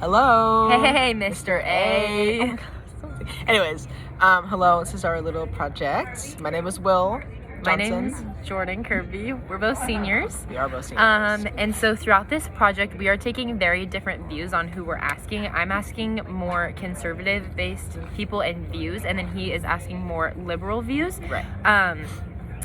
Hello. Hey, Mr. A. Oh my God. Anyways, hello. This is our little project. My name is Will My Johnson. name's Jordan Kirby. We're both seniors. We are both seniors. And so throughout this project, we are taking very different views on who we're asking. I'm asking more conservative-based people and views, and then he is asking more liberal views. Right.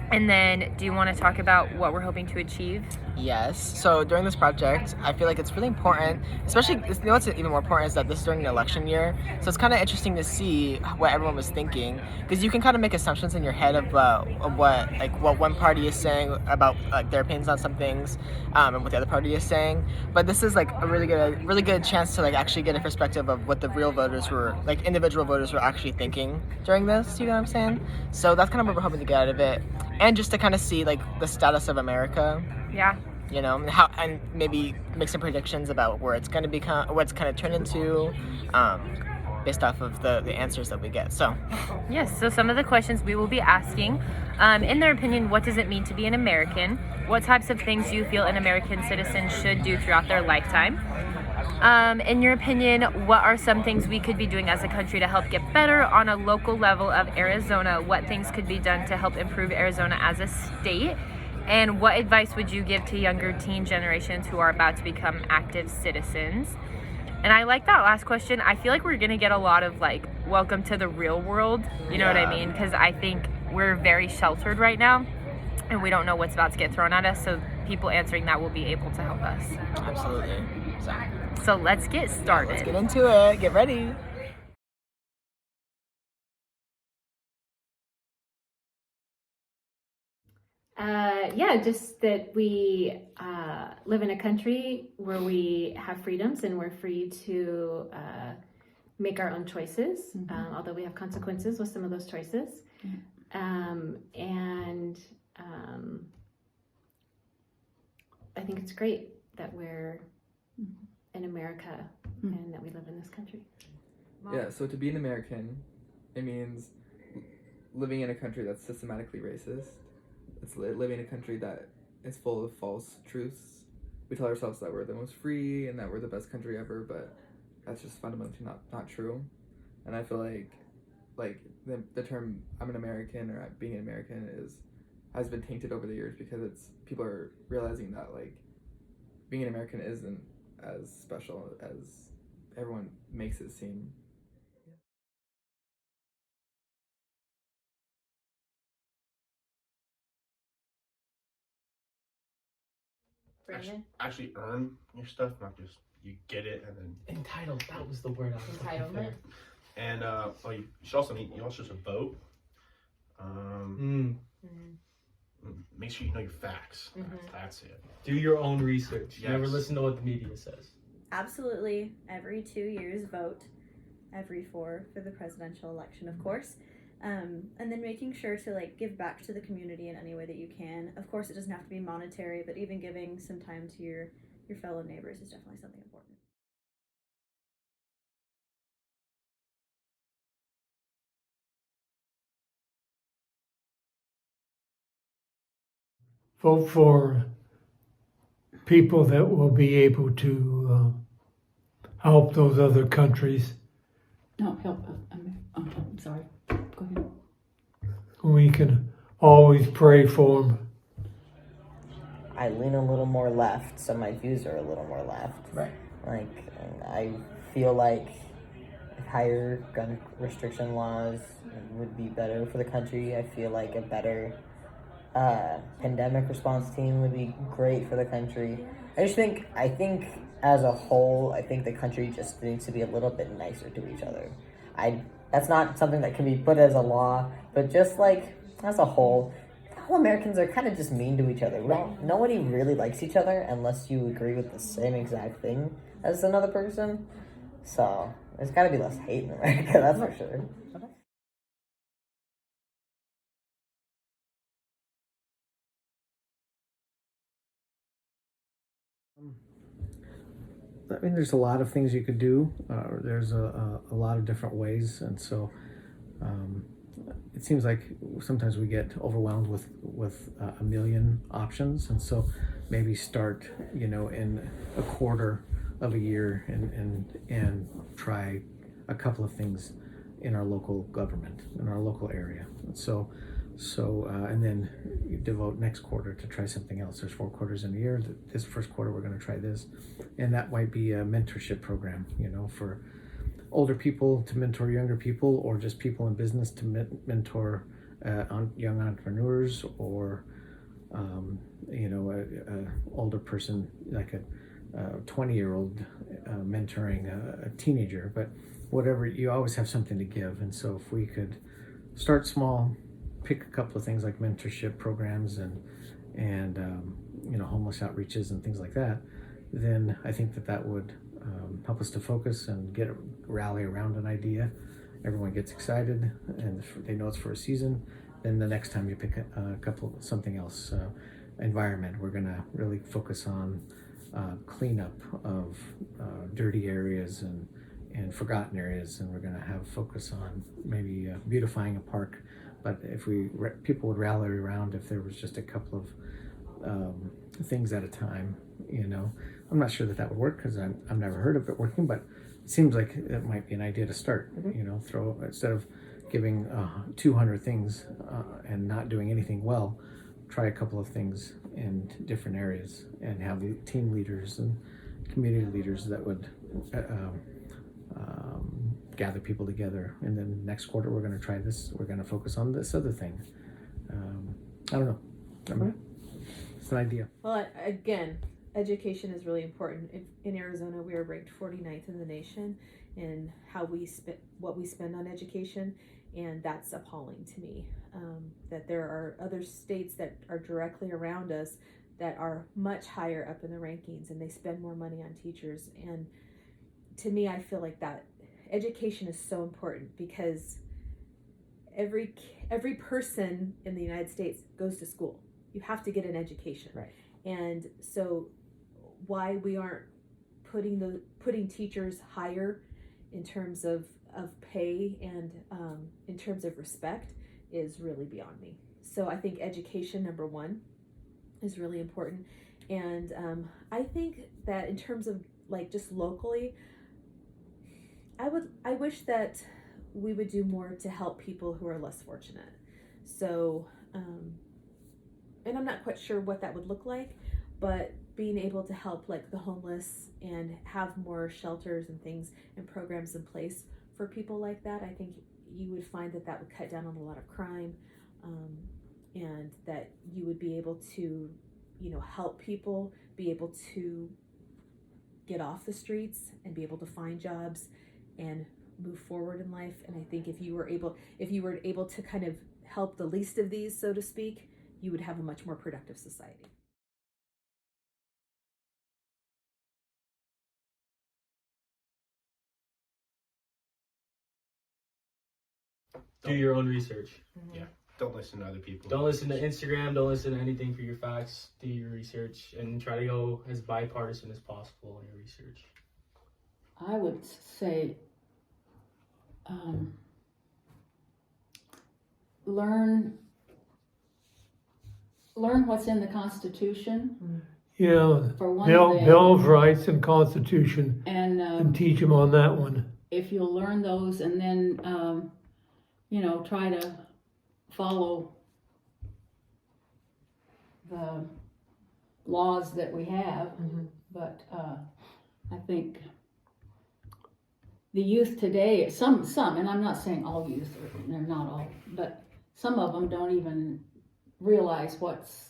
And then, do you want to talk about what we're hoping to achieve? Yes. So during this project, I feel like it's really important, especially, you know what's even more important is that this is during an election year. So it's kind of interesting to see what everyone was thinking, because you can kind of make assumptions in your head about what one party is saying about their opinions on some things, and what the other party is saying. But this is like a really good chance to actually get a perspective of what the real voters were, individual voters were actually thinking during this. You know what I'm saying? So that's kind of what we're hoping to get out of it. And just to kind of see the status of America, Yeah. you know, and maybe make some predictions about where it's going to become, what it's kind of turned into, based off of the answers that we get. So Yes, so some of the questions we will be asking, in their opinion, what does it mean to be an American? What types of things do you feel an American citizen should do throughout their lifetime? In your opinion, what are some things we could be doing as a country to help get better on a local level of Arizona? What things could be done to help improve Arizona as a state? And what advice would you give to younger teen generations who are about to become active citizens? And I like that last question. I feel like we're going to get a lot of welcome to the real world. You know what I mean? Because I think we're very sheltered right now and we don't know what's about to get thrown at us. So people answering that will be able to help us. absolutely. So let's get started. Let's get into it. Get ready. Just that we live in a country where we have freedoms and we're free to make our own choices, although we have consequences with some of those choices. I think it's great that we're in America and that we live in this country. Yeah, so to be an American, it means living in a country that's systematically racist. It's living in a country that is full of false truths. We tell ourselves that we're the most free and that we're the best country ever, but that's just fundamentally not true. And I feel like the term I'm an American or being an American has been tainted over the years because people are realizing that being an American isn't as special as everyone makes it seem. Brandon? Actually earn your stuff, not just you get it and then Entitled. That was the word I was looking Entitlement. for. and you should also vote. Make sure you know your facts. That's it. Do your own research. Yes. Never listen to what the media says. Absolutely. Every 2 years, vote. Every 4 for the presidential election, of course. And then making sure to give back to the community in any way that you can. Of course, it doesn't have to be monetary, but even giving some time to your fellow neighbors is definitely something important. Vote for people that will be able to help those other countries. No, help. I'm sorry. Go ahead. We can always pray for them. I lean a little more left, so my views are a little more left. Right. I feel like higher gun restriction laws would be better for the country. I feel like a better pandemic response team would be great for the country. I think as a whole, I think the country just needs to be a little bit nicer to each other. That's not something that can be put as a law, but just as a whole, all Americans are kind of just mean to each other. Nobody really likes each other unless you agree with the same exact thing as another person. So there's got to be less hate in America, that's for sure. I mean, there's a lot of things you could do. There's a lot of different ways, and so it seems like sometimes we get overwhelmed with a million options, and so maybe start, in a quarter of a year and try a couple of things in our local government, in our local area. And then you devote next quarter to try something else. There's 4 quarters in a year. This first quarter we're going to try this, and that might be a mentorship program, for older people to mentor younger people, or just people in business to mentor on young entrepreneurs, or a older person like a 20-year-old mentoring a teenager. But whatever, you always have something to give. And so if we could start small, pick a couple of things like mentorship programs and homeless outreaches and things like that, then I think that would help us to focus and rally around an idea. Everyone gets excited and they know it's for a season. Then the next time you pick something else, environment, we're gonna really focus on cleanup of dirty areas and forgotten areas, and we're gonna have focus on maybe beautifying a park. But if people would rally around if there was just a couple of things at a time, I'm not sure that would work because I've never heard of it working, but it seems like it might be an idea to start. Instead of giving 200 things and not doing anything well, try a couple of things in different areas and have team leaders and community leaders that would gather people together. And then next quarter we're going to try this. We're going to focus on this other thing. I don't know. It's an idea. Well, again, education is really important. In Arizona, we are ranked 49th in the nation in what we spend on education, and that's appalling to me. That there are other states that are directly around us that are much higher up in the rankings, and they spend more money on teachers. And to me, I feel like that education is so important because every person in the United States goes to school. You have to get an education, right? And so why we aren't putting teachers higher in terms of pay and in terms of respect is really beyond me. So I think education, number one, is really important. And I think that in terms of like just locally, I wish that we would do more to help people who are less fortunate. So, and I'm not quite sure what that would look like, but being able to help like the homeless and have more shelters and things and programs in place for people like that, I think you would find that would cut down on a lot of crime, and that you would be able to, help people be able to get off the streets and be able to find jobs and move forward in life. And I think if you were able to kind of help the least of these, so to speak, you would have a much more productive society. Do your own research. Yeah. Don't listen to other people. Don't listen to Instagram. Don't listen to anything for your facts. Do your research and try to go as bipartisan as possible in your research. I would say learn what's in the Constitution. Yeah, For one thing. Bill of Rights and Constitution, And teach them on that one. if you'll learn those and then, try to follow the laws that we have. But I think the youth today, some, and I'm not saying all youth, they're not all, but some of them don't even realize what's,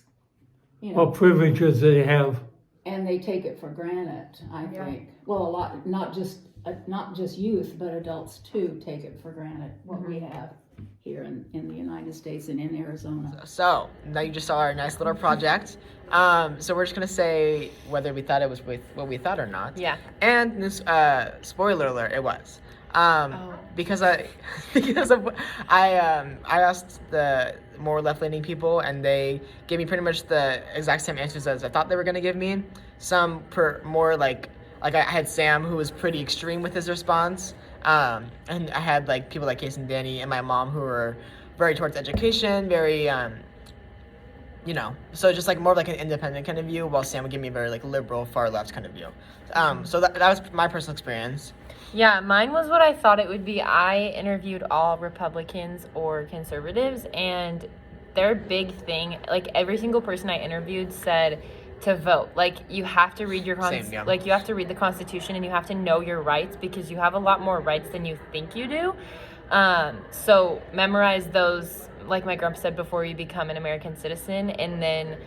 What privileges they have. and they take it for granted, I think. Well, a lot, not just youth, but adults too take it for granted, what we have here in the United States and in Arizona. So now you just saw our nice little project. So we're just gonna say whether we thought it was with what we thought or not. Yeah. And this spoiler alert, it was. Because I asked the more left-leaning people, and they gave me pretty much the exact same answers as I thought they were gonna give me. Some more like I had Sam, who was pretty extreme with his response, and I had like people like Case and Danny and my mom, who were very towards education, very you know, so just like more of like an independent kind of view, while Sam would give me a very like liberal, far left kind of view. So that was my personal experience. Yeah, mine was what I thought it would be. I interviewed all Republicans or conservatives, and their big thing, like every single person I interviewed said to vote. Like you have to read your like you have to read the Constitution, and you have to know your rights, because you have a lot more rights than you think you do. So memorize those, like my grandpa said, before you become an American citizen, and then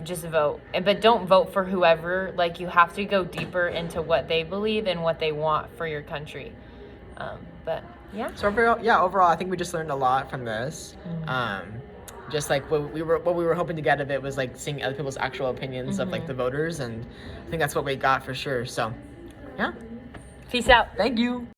just vote. But don't vote for whoever. Like you have to go deeper into what they believe and what they want for your country. But yeah. So overall, I think we just learned a lot from this. Just like what we were hoping to get of it was like seeing other people's actual opinions of like the voters, and I think that's what we got for sure. So, yeah. Peace out. Thank you.